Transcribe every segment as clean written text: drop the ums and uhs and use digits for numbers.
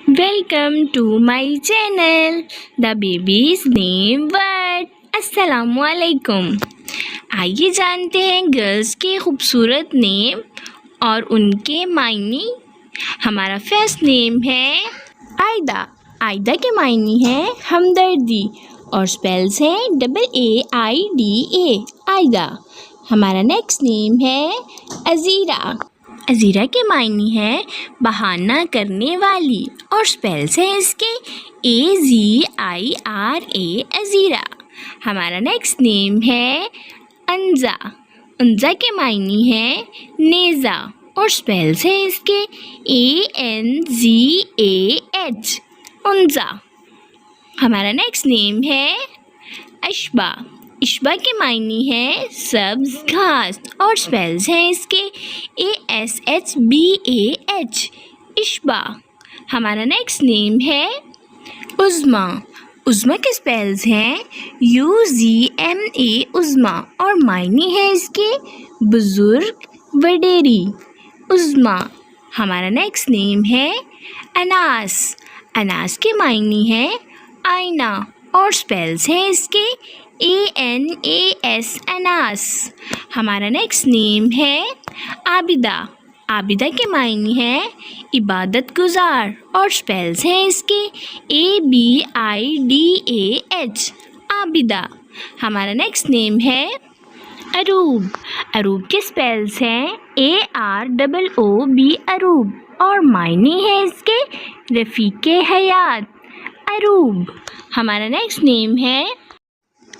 Welcome to my channel, The Baby's Name Word. अस्सलामु अलैकुम। आइए जानते हैं गर्ल्स के खूबसूरत नेम और उनके मायने। हमारा फर्स्ट नेम है आयदा। आयदा के मायने हैं हमदर्दी और स्पेल्स हैं AAIDA, आयदा। हमारा नेक्स्ट नेम है अज़ीरा। अज़ीरा के मायने हैं बहाना करने वाली और स्पेल्स हैं इसके AZIRA, अज़ीरा। हमारा नेक्स्ट नेम है अंजा। अंजा के मायने हैं नेज़ा और स्पेल्स हैं इसके ANZAH, उन्जा। हमारा नेक्स्ट नेम है अशबा। इशबा के मायने हैं सब्ज़ घास और स्पेल्स हैं इसके ASHBAH, इशबा। हमारा नेक्स्ट नेम है उज़्मा। उज़्मा के स्पेल्स हैं UZMA, उज़्मा, और मायने हैं इसके बुज़ुर्ग, वडेरी, उज़्मा। हमारा नेक्स्ट नेम है अनास। अनास के मायने हैं आईना और स्पेल्स हैं इसके ANAS, अनास। हमारा नेक्स्ट नेम है आबिदा। आबिदा के मायने हैं इबादत गुजार और स्पेल्स हैं इसके ABIDAH, आबिदा। हमारा नेक्स्ट नेम है अरूब। अरूब के स्पेल्स हैं AROOB, अरूब, और मायने हैं इसके रफ़ीक़े हयात, अरूब। हमारा नेक्स्ट नेम है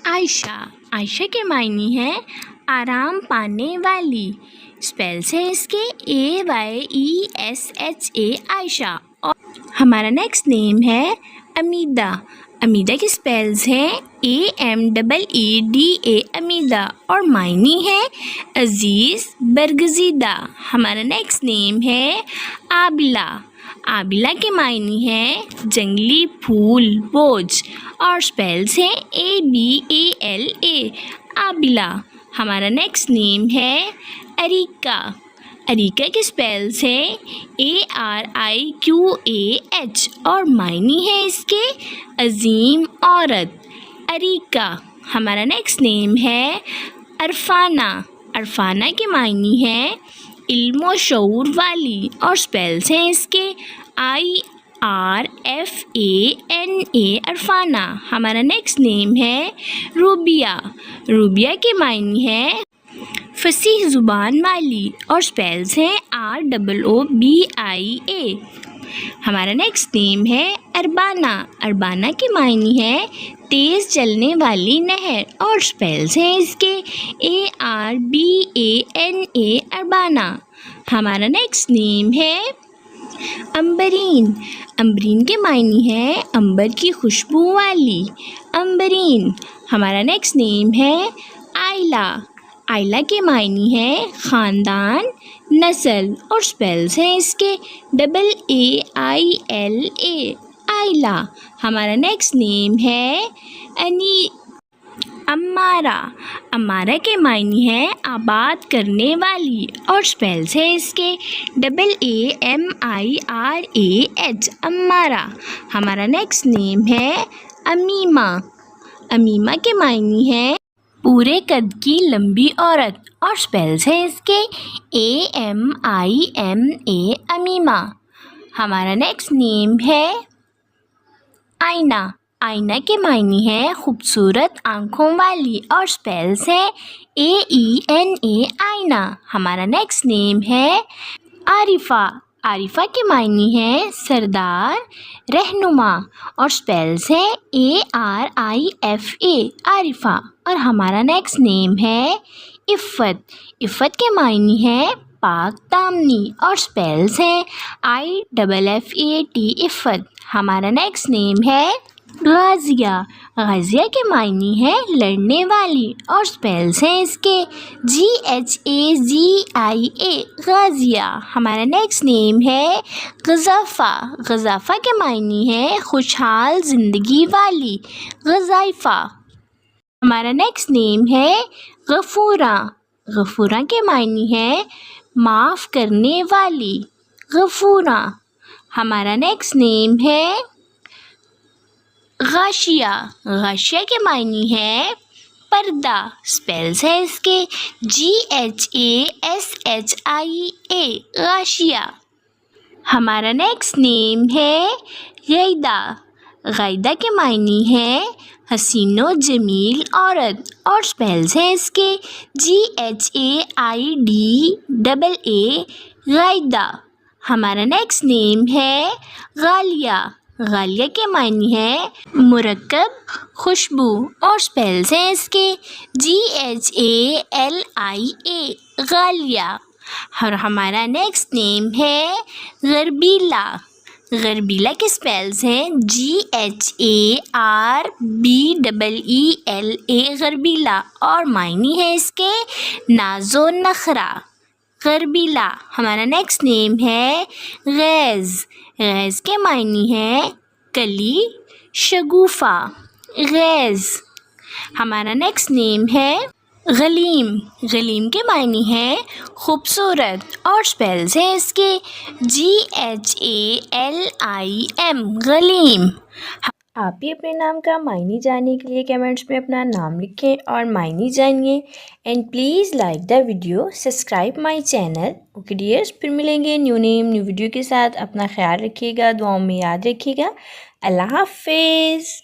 आयशा। आयशा के मायने हैं आराम पाने वाली, स्पेल्स है इसके AYESHA, आयशा। और हमारा नेक्स्ट नेम है अमीदा। अमीदा के स्पेल्स हैं AMEEDA, अमीदा, और मायने हैं अज़ीज़, बरगज़ीदा। हमारा नेक्स्ट नेम है आबिला। आबिला के मायने हैं जंगली फूल, बोझ, और स्पेल्स हैं ABALA, आबिला। हमारा नेक्स्ट नेम है अरीका। अरीका के स्पेल्स हैं ARIQAH, और मायने हैं इसके अजीम औरत, अरीका। हमारा नेक्स्ट नेम है अरफाना। अरफाना के मायने हैं इल्म शऊर वाली, और स्पेल्स हैं इसके IRFANA, अरफाना। हमारा नेक्स्ट नेम है रूबिया। रूबिया के मायने हैं फसीह ज़ुबान वाली, और स्पेल्स हैं ROOBIA। हमारा नेक्स्ट नेम है अरबाना। अरबाना के मायने हैं तेज़ चलने वाली नहर, और स्पेल्स हैं इसके ARBANA, अरबाना। हमारा नेक्स्ट नेम है अंबरीन। अंबरीन के मायने हैं अंबर की खुशबू वाली, अंबरीन। हमारा नेक्स्ट नेम है आइला। आइला के मायने हैं ख़ानदान, नस्ल, और स्पेल्स हैं इसके AAILA, आइला। हमारा नेक्स्ट नेम है अम्मारा। अम्मारा के मायने हैं आबाद करने वाली, और स्पेल्स हैं इसके AAMIRAH, अम्मारा। हमारा नेक्स्ट नेम है अमीमा। अमीमा के मायने हैं पूरे कद की लंबी औरत, और स्पेल्स हैं इसके AMIMA, अमीमा। हमारा नेक्स्ट नेम है आईना। आईना के मायने हैं खूबसूरत आँखों वाली, और स्पेल्स हैं AENA, आईना। हमारा नेक्स्ट नेम है आरिफा। आरिफा के मायने हैं सरदार, रहनुमा, और स्पेल्स हैं ARIFA, आरिफा। और हमारा नेक्स्ट नेम है इफ़्फ़त। इफ़्फ़त के मायने हैं पाक दामनी, और स्पेल्स हैं IFFAT, इफ़्फ़त। हमारा नेक्स्ट नेम है गाज़िया। गाज़िया के मायने हैं लड़ने वाली, और स्पेल्स हैं इसके GHAZIA, गाज़िया। हमारा नेक्स्ट नेम है गज़ाफ़ा। गज़ाफ़ा के मायने हैं खुशहाल ज़िंदगी वाली, गज़ाइफ़ा। हमारा नेक्स्ट नेम है गफ़ूरा। गफ़ूरा के मायने हैं माफ़ करने वाली, गफ़ूरा। ہمارا نیکسٹ نیم ہے غاشیہ. غاشیہ کے معنی ہے پردہ. اسپیلز ہے اس کے GHASHIA غاشیہ. ہمارا نیکسٹ نیم ہے غیدہ. غیدہ کے معنی ہے حسین و جمیل عورت اور اسپیلز ہیں اس کے GHAIDAA غیدہ. ہمارا نیکسٹ نیم ہے غالیہ. غالیہ کے معنی ہے مرکب خوشبو اور اسپیلز ہیں اس کے GHALIA غالیہ. اور ہمارا نیکسٹ نیم ہے غربیلا. غربیلا کے اسپیلز ہیں GHARBEELA غربیلا اور معنی ہے اس کے ناز و نخرہ. غربیلا. ہمارا نیکسٹ نیم ہے غیظ. غیظ کے معنی ہے کلی شگوفہ. غیظ. ہمارا نیکسٹ نیم ہے غلیم. غلیم کے معنی ہے خوبصورت اور اسپیلز ہیں اس کے GHALIM غلیم. آپ بھی اپنے نام کا معنی جاننے کے لیے کمنٹس میں اپنا نام لکھیں اور معنی جانیے. And please like the video, subscribe my channel. Okay dears, پھر ملیں گے نیو ویڈیو کے ساتھ. اپنا خیال رکھیے گا, دعاؤں میں یاد رکھیے گا. اللہ حافظ.